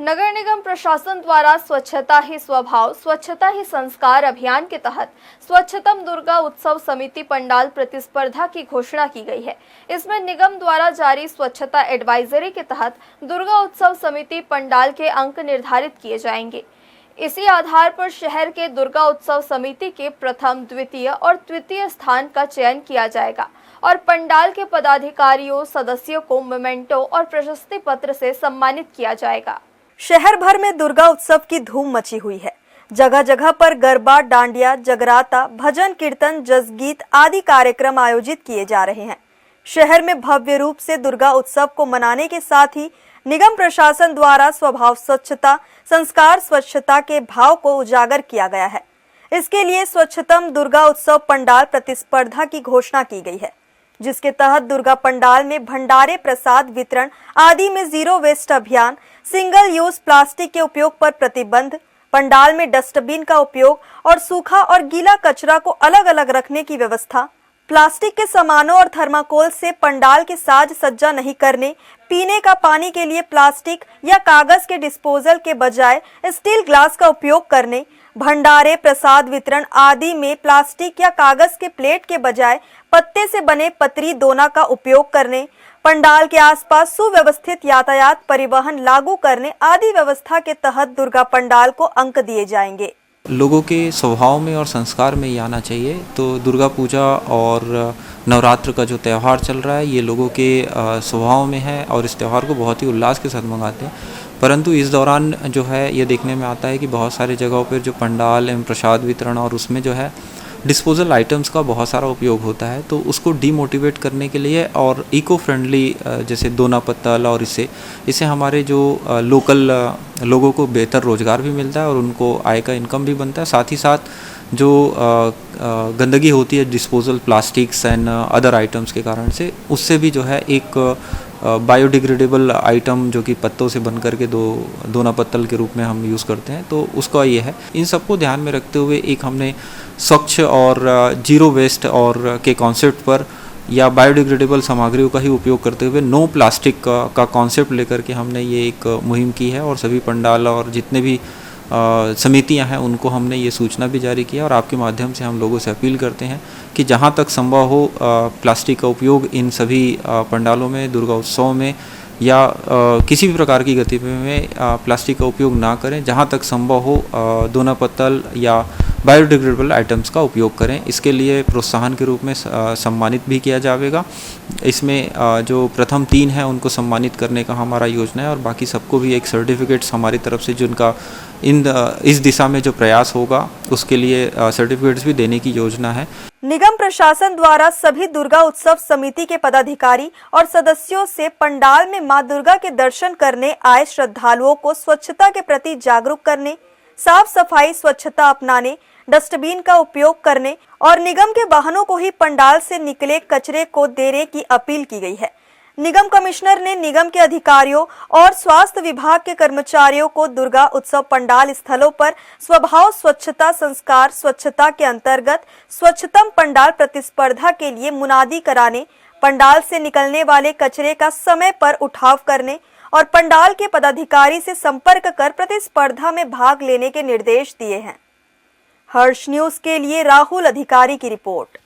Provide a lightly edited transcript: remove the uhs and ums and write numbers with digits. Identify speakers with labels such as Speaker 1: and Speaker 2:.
Speaker 1: नगर निगम प्रशासन द्वारा स्वच्छता ही स्वभाव स्वच्छता ही संस्कार अभियान के तहत स्वच्छतम दुर्गा उत्सव समिति पंडाल प्रतिस्पर्धा की घोषणा की गई है। इसमें निगम द्वारा जारी स्वच्छता एडवाइजरी के तहत दुर्गा उत्सव समिति पंडाल के अंक निर्धारित किए जाएंगे। इसी आधार पर शहर के दुर्गा उत्सव समिति के प्रथम, द्वितीय और तृतीय स्थान का चयन किया जाएगा और पंडाल के पदाधिकारियों सदस्यों को मोमेंटो और प्रशस्ति पत्र से सम्मानित किया जाएगा।
Speaker 2: शहर भर में दुर्गा उत्सव की धूम मची हुई है। जगह जगह पर गरबा, डांडिया, जगराता, भजन कीर्तन, जसगीत आदि कार्यक्रम आयोजित किए जा रहे हैं। शहर में भव्य रूप से दुर्गा उत्सव को मनाने के साथ ही निगम प्रशासन द्वारा स्वभाव स्वच्छता, संस्कार स्वच्छता के भाव को उजागर किया गया है। इसके लिए स्वच्छतम दुर्गा उत्सव पंडाल प्रतिस्पर्धा की घोषणा की गई है, जिसके तहत दुर्गा पंडाल में भंडारे, प्रसाद वितरण आदि में जीरो वेस्ट अभियान, सिंगल यूज प्लास्टिक के उपयोग पर प्रतिबंध, पंडाल में डस्टबिन का उपयोग और सूखा और गीला कचरा को अलग अलग रखने की व्यवस्था, प्लास्टिक के सामानों और थर्माकोल से पंडाल के साज सज्जा नहीं करने, पीने का पानी के लिए प्लास्टिक या कागज के डिस्पोजल के बजाय स्टील ग्लास का उपयोग करने, भंडारे, प्रसाद वितरण आदि में प्लास्टिक या कागज के प्लेट के बजाय पत्ते से बने पतरी दोना का उपयोग करने, पंडाल के आसपास सुव्यवस्थित यातायात परिवहन लागू करने आदि व्यवस्था के तहत दुर्गा पंडाल को अंक दिए जाएंगे।
Speaker 3: लोगों के स्वभाव में और संस्कार में ये आना चाहिए। तो दुर्गा पूजा और नवरात्र का जो त्यौहार चल रहा है, ये लोगों के स्वभाव में है और इस त्यौहार को बहुत ही उल्लास के साथ मनाते हैं। परंतु इस दौरान जो है ये देखने में आता है कि बहुत सारी जगहों पर जो पंडाल एवं प्रसाद वितरण और उसमें जो है डिस्पोजल आइटम्स का बहुत सारा उपयोग होता है, तो उसको डीमोटिवेट करने के लिए और इको फ्रेंडली जैसे दोना पत्तल और इससे हमारे जो लोकल लोगों को बेहतर रोज़गार भी मिलता है और उनको आय का इनकम भी बनता है। साथ ही साथ जो गंदगी होती है disposal plastics and other items के कारण से, उससे भी जो है एक बायोडिग्रेडेबल आइटम जो कि पत्तों से बन करके दोना पत्तल के रूप में हम यूज़ करते हैं, तो उसका ये है। इन सबको ध्यान में रखते हुए एक हमने स्वच्छ और जीरो वेस्ट और के कॉन्सेप्ट पर या बायोडिग्रेडेबल सामग्रियों का ही उपयोग करते हुए नो प्लास्टिक का कॉन्सेप्ट लेकर के हमने ये एक मुहिम की है और सभी पंडाल और जितने भी समितियां हैं उनको हमने ये सूचना भी जारी किया और आपके माध्यम से हम लोगों से अपील करते हैं कि जहां तक संभव हो प्लास्टिक का उपयोग इन सभी पंडालों में, दुर्गा उत्सव में या किसी भी प्रकार की गतिविधि में प्लास्टिक का उपयोग ना करें। जहां तक संभव हो दोना पत्तल या बायोडिग्रेडेबल आइटम्स का उपयोग करें। इसके लिए प्रोत्साहन के रूप में सम्मानित भी किया जाएगा। इसमें जो प्रथम 3 हैं उनको सम्मानित करने का हमारा योजना है और बाकी सबको भी एक सर्टिफिकेट्स हमारी तरफ से जिनका इस दिशा में जो प्रयास होगा उसके लिए सर्टिफिकेट्स भी देने की योजना है।
Speaker 2: निगम प्रशासन द्वारा सभी दुर्गा उत्सव समिति के पदाधिकारी और सदस्यों से पंडाल में मां दुर्गा के दर्शन करने आए श्रद्धालुओं को स्वच्छता के प्रति जागरूक करने, साफ सफाई स्वच्छता अपनाने, डस्टबिन का उपयोग करने और निगम के वाहनों को ही पंडाल से निकले कचरे को देने की अपील की गई है। निगम कमिश्नर ने निगम के अधिकारियों और स्वास्थ्य विभाग के कर्मचारियों को दुर्गा उत्सव पंडाल स्थलों पर स्वभाव स्वच्छता संस्कार स्वच्छता के अंतर्गत स्वच्छतम पंडाल प्रतिस्पर्धा के लिए मुनादी कराने, पंडाल से निकलने वाले कचरे का समय पर उठाव करने और पंडाल के पदाधिकारी से संपर्क कर प्रतिस्पर्धा में भाग लेने के निर्देश दिए हैं। हर्ष न्यूज के लिए राहुल अधिकारी की रिपोर्ट।